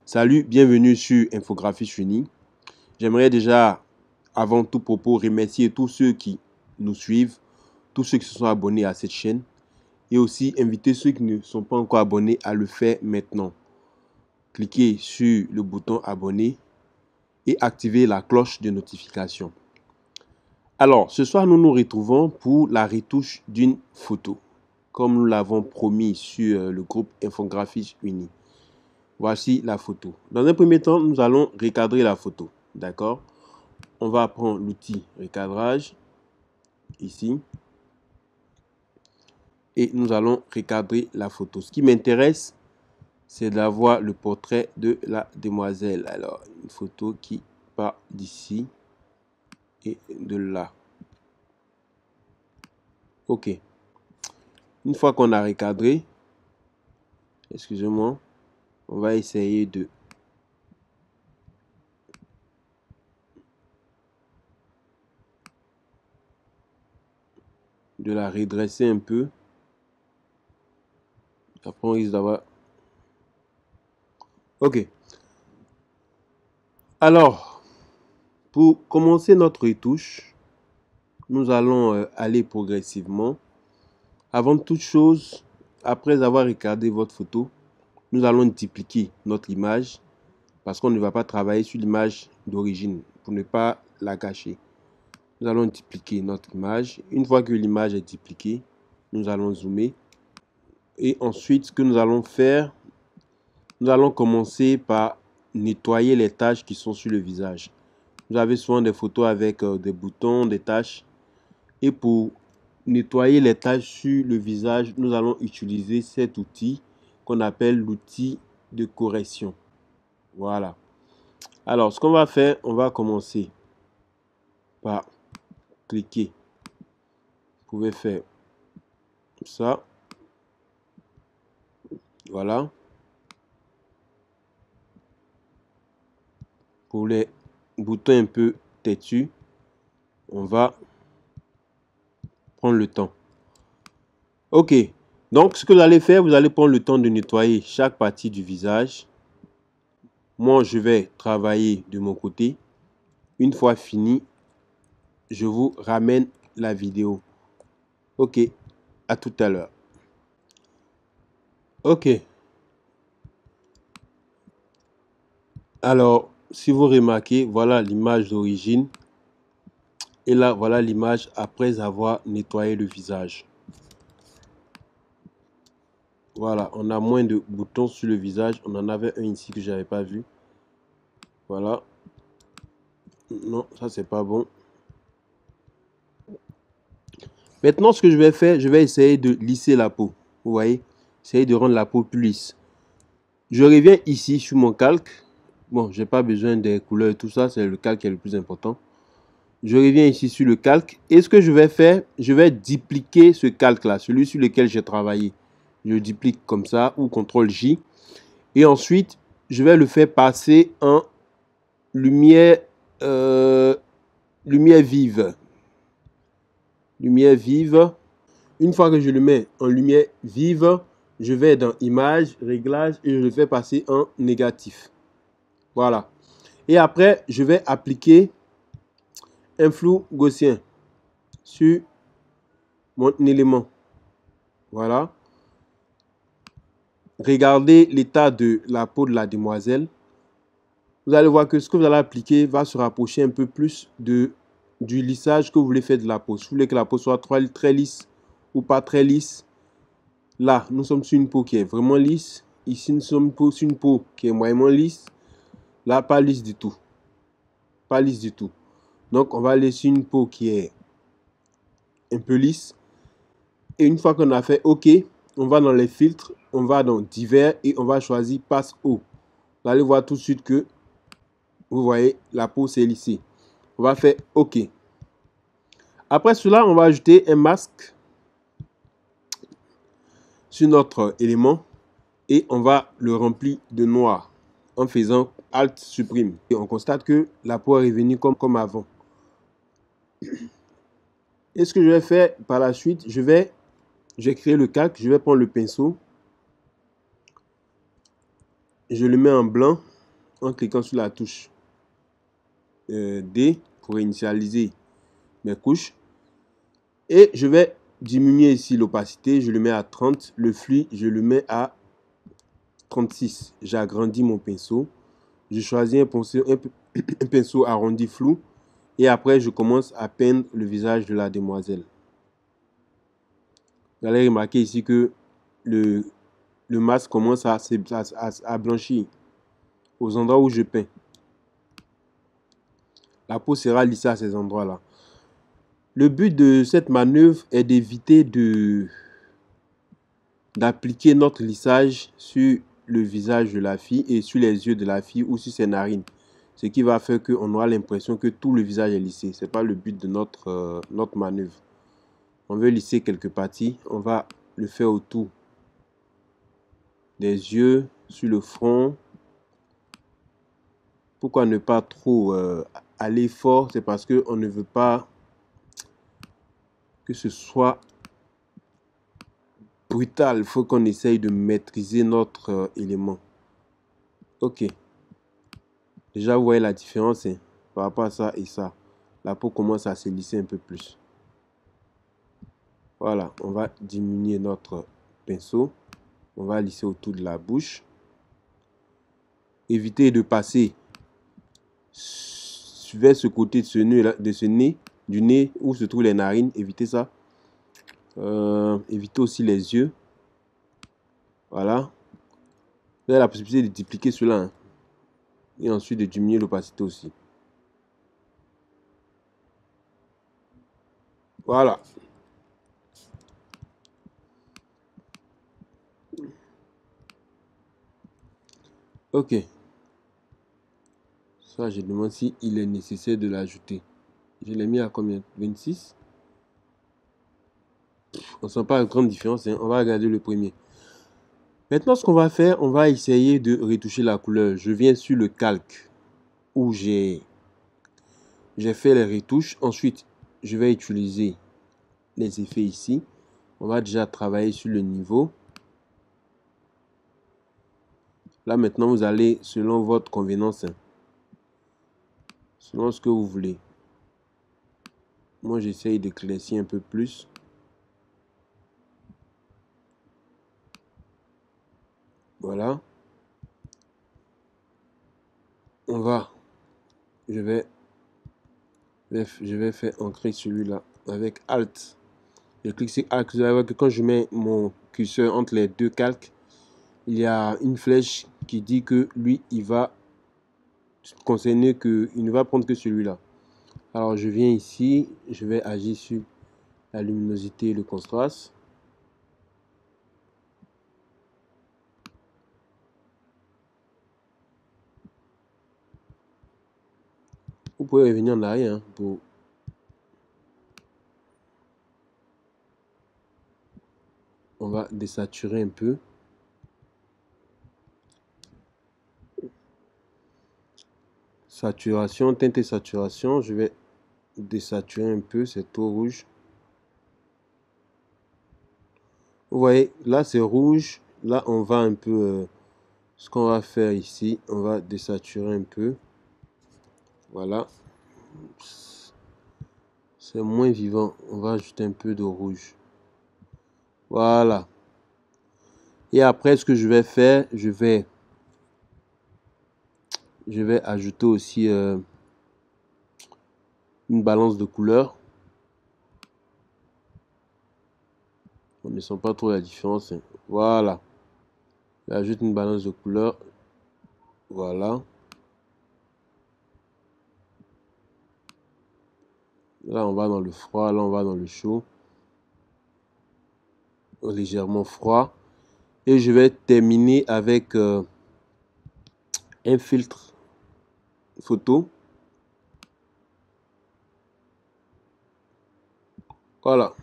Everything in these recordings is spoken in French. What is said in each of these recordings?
Salut, bienvenue sur Infographiste Uni. J'aimerais déjà, avant tout propos, remercier tous ceux qui nous suivent, tous ceux qui se sont abonnés à cette chaîne et aussi inviter ceux qui ne sont pas encore abonnés à le faire maintenant. Cliquez sur le bouton abonner et activez la cloche de notification. Alors, ce soir, nous nous retrouvons pour la retouche d'une photo, comme nous l'avons promis sur le groupe Infographiste Uni. Voici la photo. Dans un premier temps, nous allons recadrer la photo. D'accord? On va prendre l'outil recadrage ici. Et nous allons recadrer la photo. Ce qui m'intéresse, c'est d'avoir le portrait de la demoiselle. Alors, une photo qui part d'ici et de là. OK. Une fois qu'on a recadré, excusez-moi, on va essayer de la redresser un peu. Après, on risque d'avoir... OK. Alors, pour commencer notre retouche, nous allons aller progressivement. Avant toute chose, après avoir regardé votre photo, nous allons dupliquer notre image parce qu'on ne va pas travailler sur l'image d'origine pour ne pas la gâcher. Nous allons dupliquer notre image. Une fois que l'image est dupliquée, nous allons zoomer. Et ensuite, ce que nous allons faire, nous allons commencer par nettoyer les taches qui sont sur le visage. Vous avez souvent des photos avec des boutons, des taches. Et pour nettoyer les taches sur le visage, nous allons utiliser cet outil qu'on appelle l'outil de correction. Voilà. Alors, ce qu'on va faire, on va commencer par cliquer. Vous pouvez faire ça. Voilà. Pour les boutons un peu têtus, on va prendre le temps. OK. Donc, ce que vous allez faire, vous allez prendre le temps de nettoyer chaque partie du visage. Moi, je vais travailler de mon côté. Une fois fini, je vous ramène la vidéo. OK. À tout à l'heure. OK. Alors, si vous remarquez, voilà l'image d'origine. Et là, voilà l'image après avoir nettoyé le visage. Voilà, on a moins de boutons sur le visage. On en avait un ici que je n'avais pas vu. Voilà. Non, ça c'est pas bon. Maintenant, ce que je vais faire, je vais essayer de lisser la peau. Vous voyez, essayer de rendre la peau plus lisse. Je reviens ici sur mon calque. Bon, j'ai pas besoin des couleurs et tout ça, c'est le calque qui est le plus important. Je reviens ici sur le calque. Et ce que je vais faire, je vais dupliquer ce calque-là, celui sur lequel j'ai travaillé. Je duplique comme ça, ou CTRL-J. Et ensuite, je vais le faire passer en lumière, lumière vive. Lumière vive. Une fois que je le mets en lumière vive, je vais dans Images, Réglages et je le fais passer en négatif. Voilà. Et après, je vais appliquer un flou gaussien sur mon élément. Voilà. Regardez l'état de la peau de la demoiselle. Vous allez voir que ce que vous allez appliquer va se rapprocher un peu plus du lissage que vous voulez faire de la peau. Si vous voulez que la peau soit très lisse ou pas très lisse, là, nous sommes sur une peau qui est vraiment lisse. Ici, nous sommes sur une peau qui est moyennement lisse. Là, pas lisse du tout. Pas lisse du tout. Donc, on va aller sur une peau qui est un peu lisse. Et une fois qu'on a fait OK, on va dans les filtres, on va dans divers et on va choisir passe haut. Vous allez voir tout de suite que vous voyez, la peau s'est lissée. On va faire OK. Après cela, on va ajouter un masque sur notre élément et on va le remplir de noir en faisant Alt supprime. Et on constate que la peau est revenue comme avant. Et ce que je vais faire par la suite, je vais créer le calque, je vais prendre le pinceau, je le mets en blanc en cliquant sur la touche D pour initialiser mes couches. Et je vais diminuer ici l'opacité, je le mets à 30. Le flux, je le mets à 36. J'agrandis mon pinceau. Je choisis un pinceau arrondi flou. Et après, je commence à peindre le visage de la demoiselle. Vous allez remarquer ici que le masque commence à blanchir aux endroits où je peins. La peau sera lissée à ces endroits-là. Le but de cette manœuvre est d'éviter d'appliquer notre lissage sur le visage de la fille et sur les yeux de la fille ou sur ses narines. Ce qui va faire qu'on aura l'impression que tout le visage est lissé. Ce n'est pas le but de notre manœuvre. On veut lisser quelques parties. On va le faire autour des yeux, sur le front. Pourquoi ne pas trop aller fort? C'est parce qu'on ne veut pas que ce soit brutal. Il faut qu'on essaye de maîtriser notre élément. Ok. Déjà, vous voyez la différence hein, par rapport à ça et ça. La peau commence à se lisser un peu plus. Voilà, on va diminuer notre pinceau. On va lisser autour de la bouche. Évitez de passer vers ce côté de ce nez, du nez où se trouvent les narines. Évitez ça. Évitez aussi les yeux. Voilà. Vous avez la possibilité de dupliquer cela. Hein. Et ensuite de diminuer l'opacité aussi. Voilà. Ok. Ça, je demande si il est nécessaire de l'ajouter. Je l'ai mis à combien? 26. On ne sent pas une grande différence. Hein. On va regarder le premier. Maintenant, ce qu'on va faire, on va essayer de retoucher la couleur. Je viens sur le calque où j'ai fait les retouches. Ensuite, je vais utiliser les effets ici. On va déjà travailler sur le niveau. Là, maintenant, vous allez, selon votre convenance, hein, selon ce que vous voulez. Moi, j'essaye d'éclaircir un peu plus. Voilà. Je vais faire ancrer celui-là avec Alt. Je clique sur Alt. Vous allez voir que quand je mets mon curseur entre les deux calques, il y a une flèche qui dit que lui, il va concerner que, il ne va prendre que celui-là. Alors, je viens ici, je vais agir sur la luminosité et le contraste. Vous pouvez revenir en arrière hein, pour... On va désaturer un peu. Saturation, teinte et saturation. Je vais désaturer un peu, c'est tout rouge. Vous voyez, là c'est rouge. Là, on va un peu... ce qu'on va faire ici, on va désaturer un peu. Voilà. C'est moins vivant. On va ajouter un peu de rouge. Voilà. Et après, ce que je vais faire, je vais ajouter aussi une balance de couleur. On ne sent pas trop la différence. Hein. Voilà. J'ajoute une balance de couleur. Voilà. Là, on va dans le froid. Là, on va dans le chaud. Légèrement froid. Et je vais terminer avec un filtre photo. Voilà.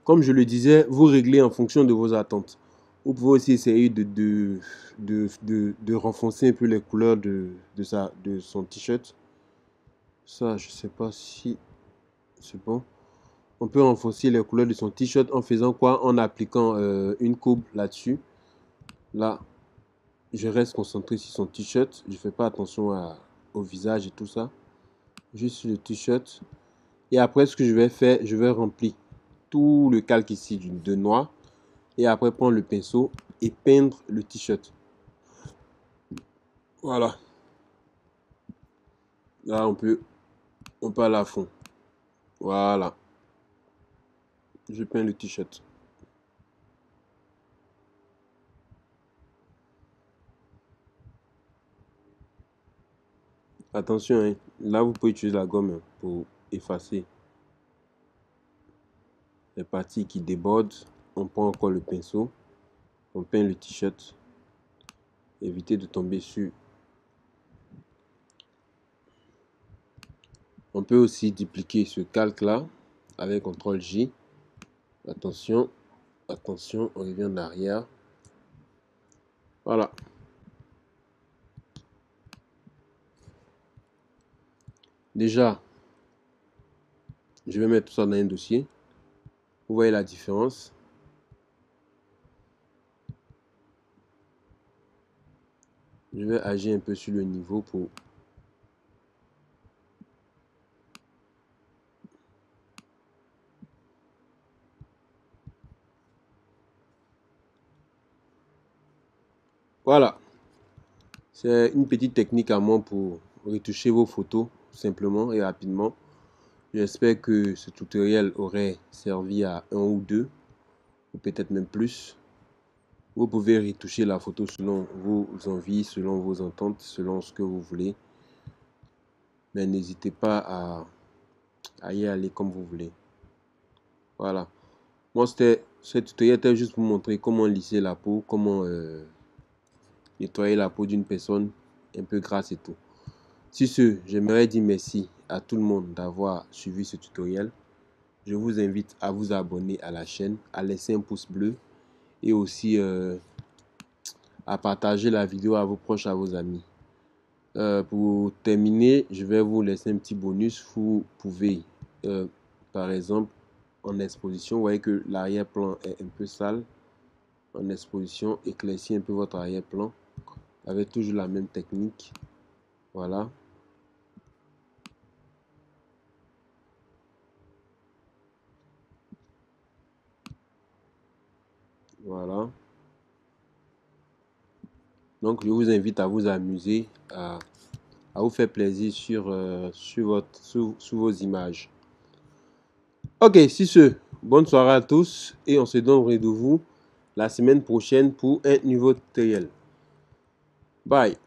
Comme je le disais, vous réglez en fonction de vos attentes. Vous pouvez aussi essayer de renforcer un peu les couleurs de son t-shirt. Ça, je sais pas si c'est bon. On peut renforcer les couleurs de son t-shirt en faisant quoi? En appliquant une courbe là-dessus. Là, je reste concentré sur son t-shirt. Je fais pas attention au visage et tout ça. Juste sur le t-shirt. Et après, ce que je vais faire, je vais remplir tout le calque ici de noir. Et après, prendre le pinceau et peindre le t-shirt. Voilà. Là, on peut aller à fond. Voilà. Je peins le t-shirt. Attention, hein. Là, vous pouvez utiliser la gomme pour effacer les parties qui débordent. On prend encore le pinceau. On peint le t-shirt. Évitez de tomber sur. On peut aussi dupliquer ce calque là avec CTRL J. Attention, attention, on revient en arrière. Voilà. Déjà, je vais mettre tout ça dans un dossier. Vous voyez la différence. Je vais agir un peu sur le niveau pour. Voilà. C'est une petite technique à moi pour retoucher vos photos simplement et rapidement. J'espère que ce tutoriel aurait servi à un ou deux, ou peut-être même plus. Vous pouvez retoucher la photo selon vos envies, selon vos ententes, selon ce que vous voulez. Mais n'hésitez pas à y aller comme vous voulez. Voilà. Moi, ce tutoriel était juste pour vous montrer comment lisser la peau, comment nettoyer la peau d'une personne un peu grasse et tout. Sur ce, j'aimerais dire merci à tout le monde d'avoir suivi ce tutoriel. Je vous invite à vous abonner à la chaîne, à laisser un pouce bleu et aussi à partager la vidéo à vos proches, à vos amis. Pour terminer, je vais vous laisser un petit bonus. Vous pouvez, par exemple, en exposition, vous voyez que l'arrière-plan est un peu sale. En exposition, éclaircir un peu votre arrière-plan avec toujours la même technique. Voilà. Voilà. Donc, je vous invite à vous amuser, à vous faire plaisir sur vos images. Ok, sur ce, bonne soirée à tous et on se donne rendez-vous la semaine prochaine pour un nouveau tutoriel. Bye.